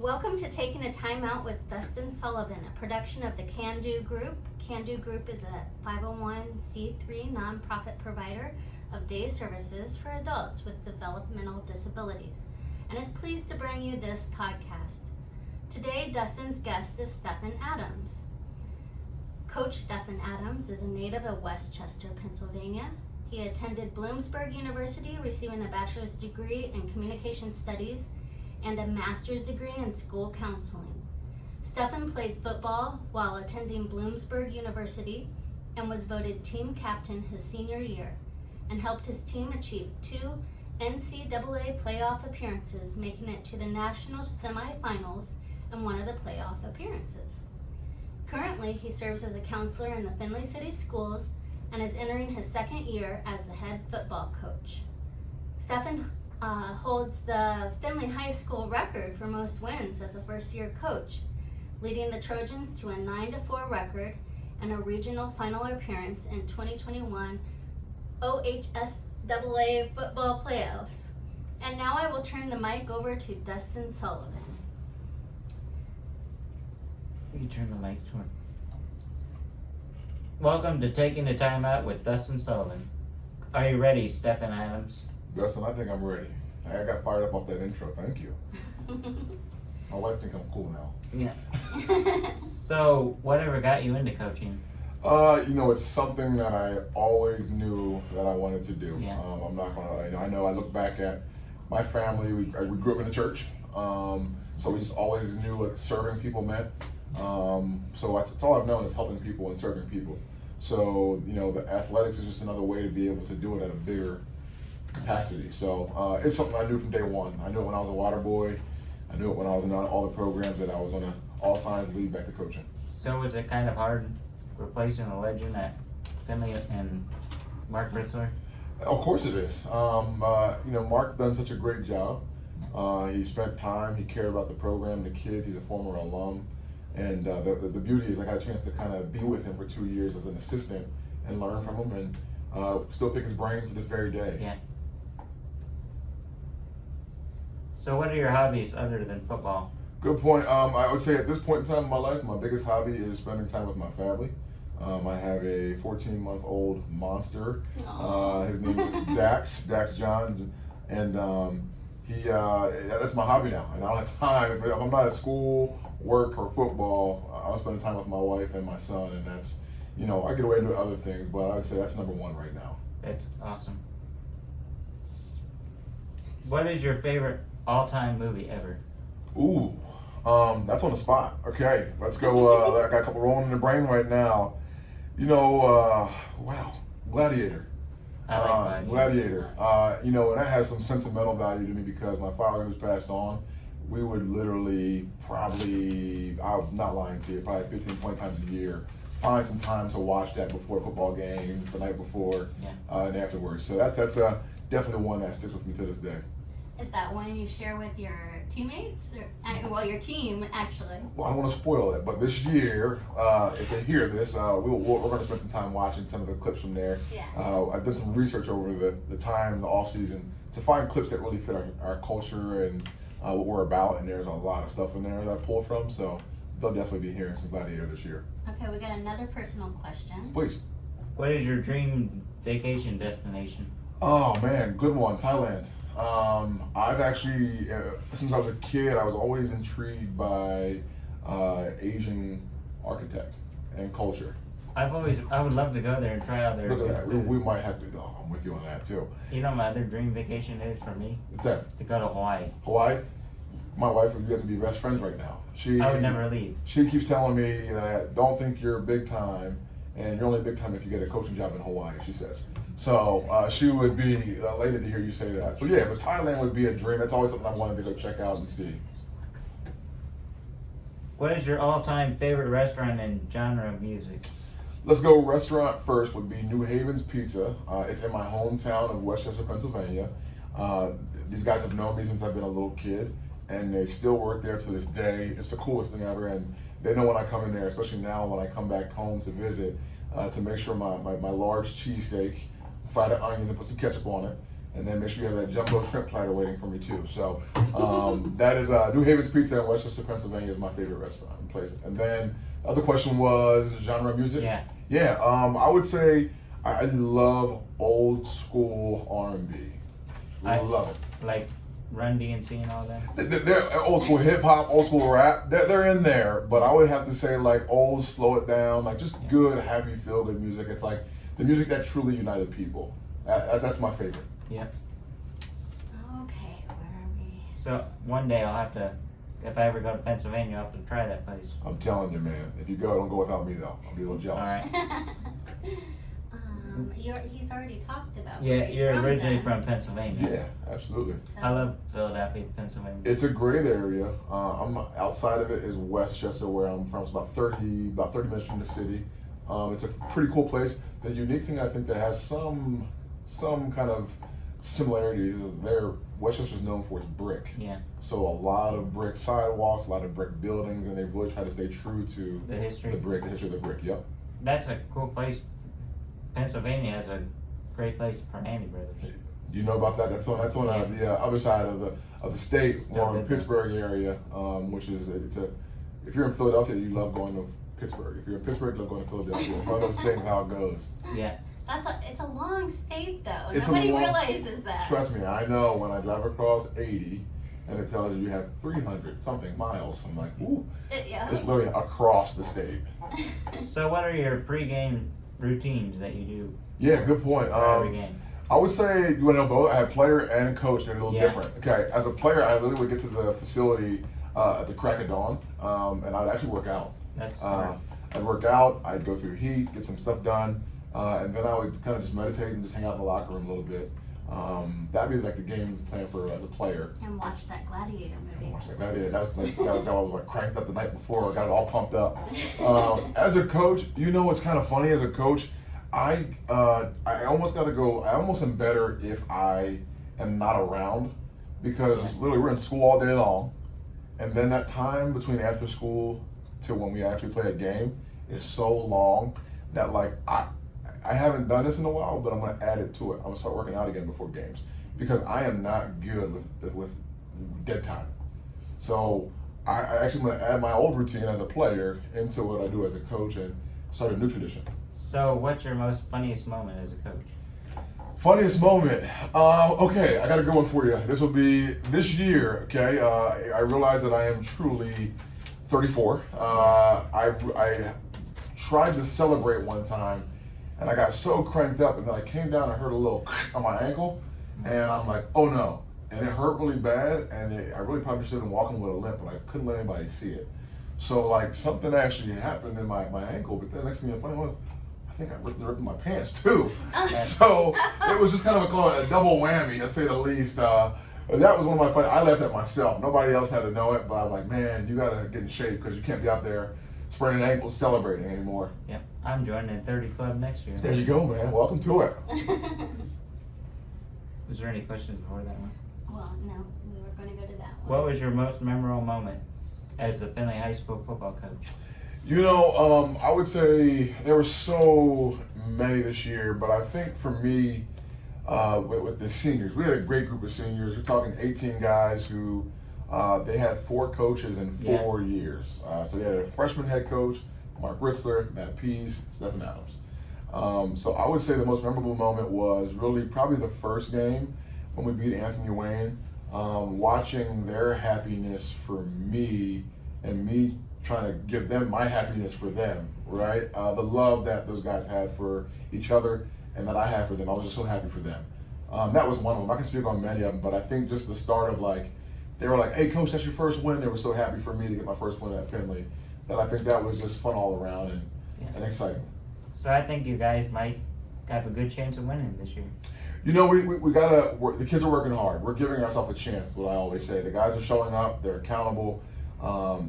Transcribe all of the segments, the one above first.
Welcome to Taking a Time Out with Dustin Sullivan, a production of the KanDuGroup. KanDuGroup is a 501c3 nonprofit provider of day services for adults with developmental disabilities, and is pleased to bring you this podcast. Today, Dustin's guest is Stefan Adams. Coach Stefan Adams is a native of Westchester, Pennsylvania. He attended Bloomsburg University, receiving a bachelor's degree in communication studies and a master's degree in school counseling. Stefan played football while attending Bloomsburg University and was voted team captain his senior year, and helped his team achieve 2 NCAA playoff appearances, making it to the national semifinals and one of the playoff appearances. Currently, he serves as a counselor in the Findlay City Schools and is entering his second year as the head football coach. Stefan holds the Findlay High School record for most wins as a first-year coach, leading the Trojans to a 9-4 record and a regional final appearance in 2021 OHSAA football playoffs. And now I will turn the mic over to Dustin Sullivan. You turn the mic toward. Welcome to Taking the Time Out with Dustin Sullivan. Are you ready, Stefan Adams? Dustin, I think I'm ready. I got fired up off that intro. Thank you. My wife thinks I'm cool now. Yeah. So, whatever got you into coaching? It's something that I always knew that I wanted to do. Yeah. I'm not gonna. I know. I look back at my family. We grew up in the church, so we just always knew what serving people meant. So that's all I've known is helping people and serving people. So the athletics is just another way to be able to do it at a bigger capacity. So it's something I knew from day one. I knew it when I was a water boy. I knew it when I was in all the programs that I was going to all signs lead back to coaching. So was it kind of hard replacing a legend at Findlay and Mark Britzler? Of course it is. Mark done such a great job. He spent time. He cared about the program, the kids. He's a former alum. And the beauty is I got a chance to kind of be with him for 2 years as an assistant and learn from him and still pick his brain to this very day. Yeah. So what are your hobbies other than football? Good point. I would say at this point in time in my life, my biggest hobby is spending time with my family. I have a 14-month-old monster. His name is Dax John, and that's my hobby now. And I don't have time. If I'm not at school, work, or football, I'm spending time with my wife and my son, and that's, I get away to do other things, but I'd say that's number one right now. That's awesome. What is your favorite all-time movie ever? Ooh, that's on the spot. Okay, let's go. I got a couple rolling in the brain right now. Wow, Gladiator. I like Gladiator. And that has some sentimental value to me because my father, who's passed on, we would literally probably, I'm not lying to you, probably 15, 20 times a year, find some time to watch that before football games, the night before, and afterwards. So that's definitely one that sticks with me to this day. Is that one you share with your teammates? Your team, actually. Well, I don't want to spoil it, but this year, if they hear this, we're going to spend some time watching some of the clips from there. Yeah. I've done some research over the time, the off season, to find clips that really fit our culture and what we're about, and there's a lot of stuff in there that I pulled from, so they'll definitely be hearing some Gladiator this year. Okay, we got another personal question. Please. What is your dream vacation destination? Oh man, good one, Thailand. I've actually, since I was a kid, I was always intrigued by Asian architect and culture. I would love to go there and try out their Look at that, food. we might have to go. I'm with you on that too. My other dream vacation is for me? What's that? To go to Hawaii. Hawaii? My wife, you guys would be best friends right now. I would never leave. She keeps telling me that don't think you're big time, and you're only big time if you get a coaching job in Hawaii, she says. So she would be elated to hear you say that. So yeah, but Thailand would be a dream. That's always something I wanted to go check out and see. What is your all-time favorite restaurant and genre of music? Let's go restaurant first would be New Haven's Pizza. It's in my hometown of Westchester, Pennsylvania. These guys have known me since I've been a little kid, and they still work there to this day. It's the coolest thing ever, and they know when I come in there, especially now when I come back home to visit, to make sure my large cheesesteak, fry the onions and put some ketchup on it, And then make sure you have that jumbo shrimp platter waiting for me too. So that is New Haven's Pizza in Westchester, Pennsylvania is my favorite restaurant and place. And then the other question was genre of music. Yeah. Yeah. I would say I love old school R&B. I Love it. Like Run DMC and all that. They're old school hip hop, old school rap. They're in there, but I would have to say like old, slow it down, like just good, happy, feel good music. It's like the music that truly united people. That's my favorite. Yep. Okay, where are we? So one day I'll have to, if I ever go to Pennsylvania, I'll have to try that place. I'm telling you, man. If you go, don't go without me though. I'll be a little jealous. All right. He's already talked about Yeah, where he's you're from originally then. from Pennsylvania. Yeah, absolutely. So- I love Philadelphia, Pennsylvania. It's a great area. I'm outside of it is Westchester, where I'm from. It's about 30 minutes from the city. It's a pretty cool place. The unique thing I think that has some kind of similarities is Westchester's known for its brick. Yeah. So a lot of brick sidewalks, a lot of brick buildings, and they've really tried to stay true to The history. the history of the brick. Yep. That's a cool place. Pennsylvania has a great place for Andy Brothers. You know about that? That's on the other side of the state, Still more in the good, though. Pittsburgh area, which is if you're in Philadelphia, you love going to Pittsburgh. If you're in Pittsburgh, you love going to Philadelphia. It's one of those things how it goes. Yeah. It's a long state though. It's a Nobody long- realizes that. Trust me, I know when I drive across 80 and it tells you have 300 something miles. I'm like, ooh, Yeah. it's literally across the state. So what are your pregame routines that you do Yeah, good point. for every game? I would say you want to know both. I have player and coach. They're a little Yeah. different. Okay, as a player, I literally would get to the facility at the crack of dawn, and I'd actually work out. That's smart. I'd work out. I'd go through heat, get some stuff done, and then I would kind of just meditate and just hang out in the locker room a little bit. That'd be like the game plan for as a player. And watch that Gladiator movie. That was how I was like cranked up the night before. I got it all pumped up. As a coach, you know what's kind of funny? As a coach, I almost got to go. I almost am better if I am not around, because literally we're in school all day long, and then that time between after school to when we actually play a game is so long that like I haven't done this in a while, but I'm going to add it to it. I'm going to start working out again before games, because I am not good with dead time. So I actually going to add my old routine as a player into what I do as a coach and start a new tradition. So what's your most funniest moment as a coach? Funniest moment. Okay, I got a good one for you. This will be this year. Okay, I realize that I am truly 34. I tried to celebrate one time, and I got so cranked up, and then I came down and heard a little on my ankle, and I'm like, oh no, and it hurt really bad, and I really probably should have been walking with a limp, but I couldn't let anybody see it. So like something actually happened in my ankle, but the next thing funny was, I think I ripped my pants too. So it was just kind of a double whammy, to say the least. That was one of my funny. I left it myself. Nobody else had to know it, but I'm like, man, you gotta get in shape, because you can't be out there spraining ankles celebrating anymore. Yep. I'm joining the 30 Club next year. There you go, man. Welcome to it. Was there any questions before that one? Well, no, we were going to go to that one. What was your most memorable moment as the Findlay High School football coach? You know, I would say there were so many this year, but I think for me, with the seniors, we had a great group of seniors. We're talking 18 guys who they had 4 coaches in 4 years. So they had a freshman head coach, Mark Ritzler, Matt Pease, Stefan Adams. So I would say the most memorable moment was really probably the first game when we beat Anthony Wayne. Watching their happiness for me and me trying to give them my happiness for them, right? The love that those guys had for each other and that I had for them. I was just so happy for them. That was one of them. I can speak on many of them, but I think just the start of like, they were like, hey coach, that's your first win. They were so happy for me to get my first win at Findlay, that I think that was just fun all around and exciting. So I think you guys might have a good chance of winning this year. You know, we gotta work. The kids are working hard. We're giving ourselves a chance, is what I always say. The guys are showing up, they're accountable,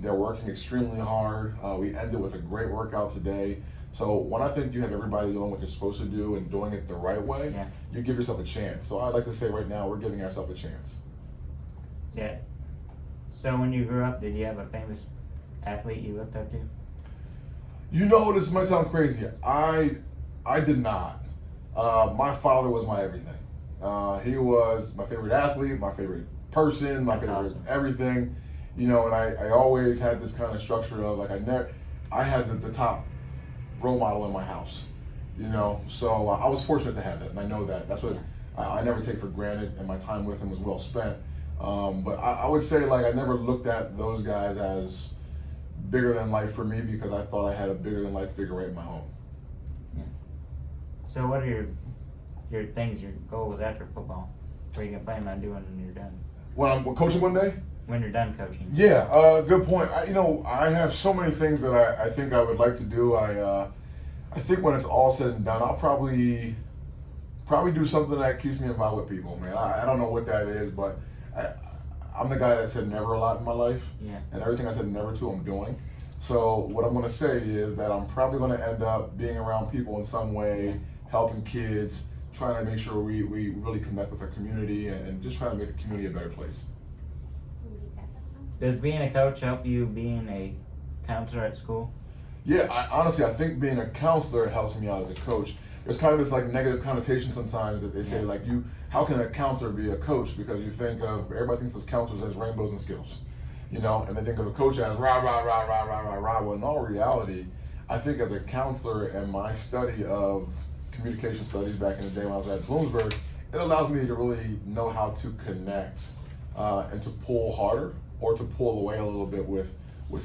they're working extremely hard. We ended with a great workout today. So when I think you have everybody doing what you're supposed to do and doing it the right way, you give yourself a chance. So I'd like to say right now, we're giving ourselves a chance. Yeah. So when you grew up, did you have a famous athlete you looked up to? You know, this might sound crazy. I did not. My father was my everything. He was my favorite athlete, my favorite person, my That's favorite awesome. everything. You know, and I always had this kind of structure of like I had the top role model in my house. You know, so I was fortunate to have that, and I know that. That's what I never take for granted, and my time with him was well spent. But I would say like I never looked at those guys as bigger than life for me because I thought I had a bigger than life figure right in my home. So what are your things, your goals after football? What are you gonna plan on doing when you're done? When I'm coaching one day? When you're done coaching? Yeah, good point. I have so many things that I think I would like to do. I think when it's all said and done, I'll probably do something that keeps me involved with people, man. I don't know what that is, but I'm the guy that said never a lot in my life. Yeah. And everything I said never to, I'm doing. So what I'm going to say is that I'm probably going to end up being around people in some way, helping kids, trying to make sure we really connect with our community and just trying to make the community a better place. Does being a coach help you being a counselor at school? Yeah, honestly, I think being a counselor helps me out as a coach. There's kind of this like negative connotation sometimes that they say like how can a counselor be a coach? Because you think of, everybody thinks of counselors as rainbows and skittles, you know, and they think of a coach as rah, rah, rah, rah, rah, rah, rah. Well, in all reality, I think as a counselor and my study of communication studies back in the day when I was at Bloomsburg, it allows me to really know how to connect and to pull harder or to pull away a little bit with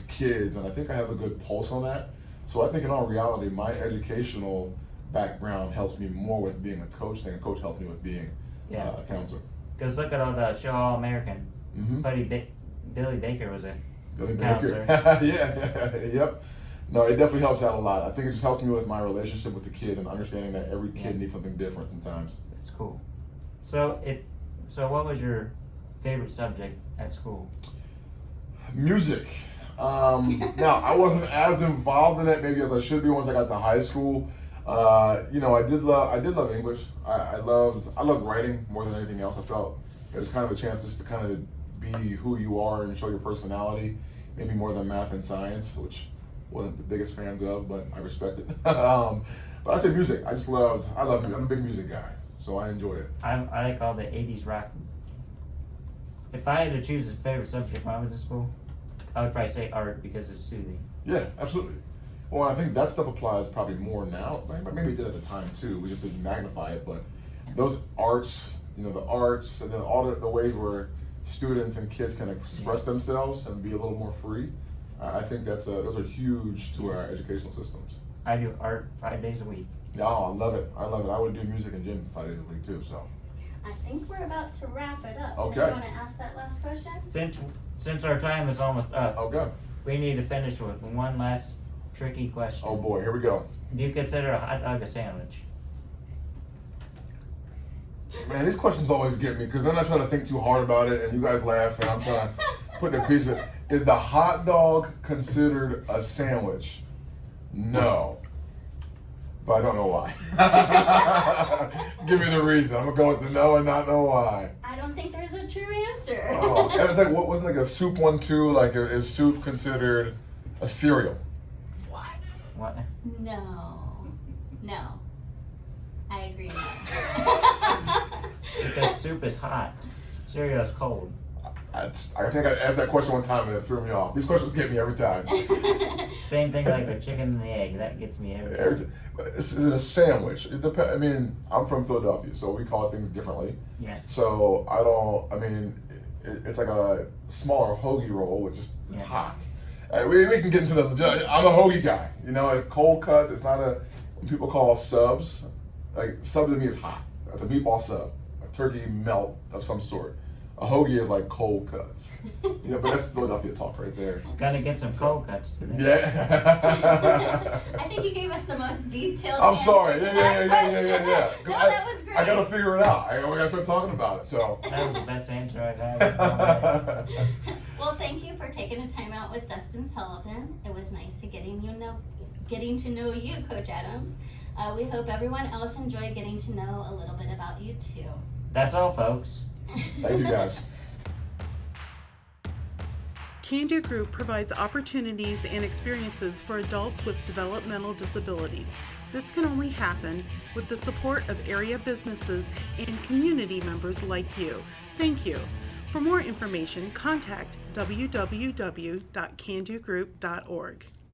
kids, and I think I have a good pulse on that. So I think in all reality, my educational background helps me more with being a coach than a coach helps me with being a counselor. Because look at all the show All-American. Mm-hmm. Billy Baker was a Billy counselor. Baker. Yep. No, it definitely helps out a lot. I think it just helps me with my relationship with the kid and understanding that every kid needs something different sometimes. It's cool. So what was your favorite subject at school? Music. Now I wasn't as involved in it maybe as I should be once I got to high school. You know, I did love English. I loved writing more than anything else. I felt it was kind of a chance just to kind of be who you are and show your personality, maybe more than math and science, which wasn't the biggest fans of, but I respect it. But I say music. I love music. I'm a big music guy, so I enjoy it. I like all the 80s rock. If I had to choose a favorite subject when I was in school, I would probably say art because it's soothing. Yeah, absolutely. Well, I think that stuff applies probably more now. Maybe it did at the time too. We just didn't magnify it. But those arts, you know, the arts, and then all the ways where students and kids can express themselves and be a little more free. I think those are huge to our educational systems. I do art 5 days a week. Yeah, I love it. I would do music and gym 5 days a week too. So. I think we're about to wrap it up. Okay. So you want to ask that last question? Since our time is almost up, Okay. we need to finish with one last tricky question. Oh boy, here we go. Do you consider a hot dog a sandwich? Man, these questions always get me because then I try to think too hard about it, and you guys laugh, and I'm trying to put in a piece of. Is the hot dog considered a sandwich? No. But I don't know why. Give me the reason. I'm gonna go with the no and not know why. I don't think there's a true answer. Oh, and it's like, what wasn't like a soup one too? Like, is soup considered a cereal? What? No. I agree. Because soup is hot, cereal is cold. I think I asked that question one time and it threw me off. These questions get me every time. Same thing like the chicken and the egg. That gets me every time. Is it a sandwich? It depends. I mean, I'm from Philadelphia, so we call things differently. Yeah. So it's like a smaller hoagie roll, which is it's hot. We can get into the. I'm a hoagie guy. You know, cold cuts. It's not a. When people call subs, like sub to me is hot. That's a meatball sub, a turkey melt of some sort. A hoagie is like cold cuts. You know, but that's Philadelphia talk right there. Gotta get some cold cuts today. Yeah. I think you gave us the most detailed I'm answer sorry. to Yeah. that question. No, that was great. I gotta figure it out. We gotta start talking about it. So. That was the best answer I've had. Well, thank you for taking a time out with Dustin Sullivan. It was nice to getting to know you, Coach Adams. We hope everyone else enjoyed getting to know a little bit about you too. That's all, folks. Thank you guys. KanDuGroup provides opportunities and experiences for adults with developmental disabilities. This can only happen with the support of area businesses and community members like you. Thank you. For more information, contact www.kandugroup.org.